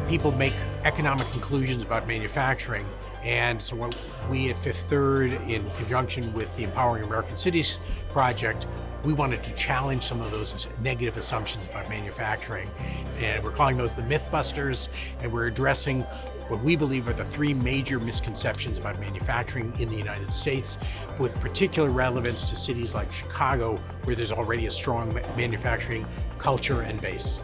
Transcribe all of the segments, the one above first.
People make economic conclusions about manufacturing, and so what we at Fifth Third, in conjunction with the Empowering American Cities project, we wanted to challenge some of those negative assumptions about manufacturing. And we're calling those the Mythbusters, and we're addressing what we believe are the three major misconceptions about manufacturing in the United States, with particular relevance to cities like Chicago, where there's already a strong manufacturing culture and base.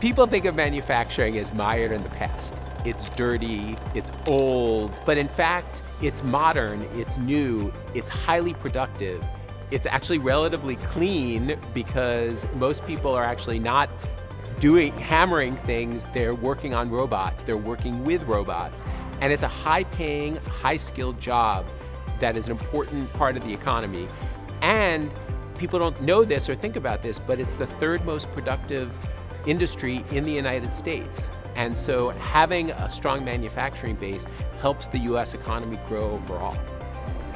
People think of manufacturing as mired in the past. It's dirty, it's old, but in fact, it's modern, it's new, it's highly productive. It's actually relatively clean because most people are actually not hammering things, they're working on robots, they're working with robots. And it's a high-paying, high-skilled job that is an important part of the economy. And people don't know this or think about this, but it's the third most productive industry in the United States. And so having a strong manufacturing base helps the US economy grow overall.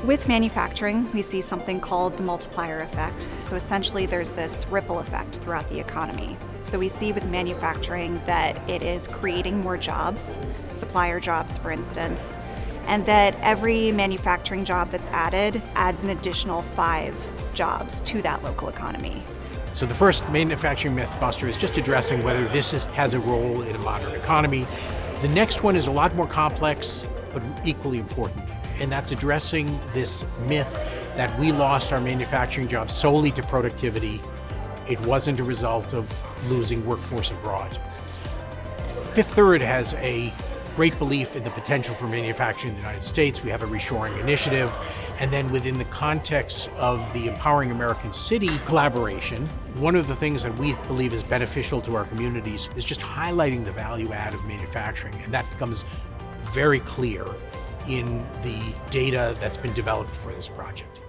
With manufacturing, we see something called the multiplier effect. So essentially there's this ripple effect throughout the economy. So we see with manufacturing that it is creating more jobs, supplier jobs for instance, and that every manufacturing job that's added adds an additional 5 jobs to that local economy. So the first manufacturing mythbuster is just addressing whether this has a role in a modern economy. The next one is a lot more complex, but equally important. And that's addressing this myth that we lost our manufacturing jobs solely to productivity. It wasn't a result of losing workforce abroad. Fifth Third has a great belief in the potential for manufacturing in the United States. We have a reshoring initiative. And then within the context of the Empowering American City collaboration, one of the things that we believe is beneficial to our communities is just highlighting the value add of manufacturing. And that becomes very clear in the data that's been developed for this project.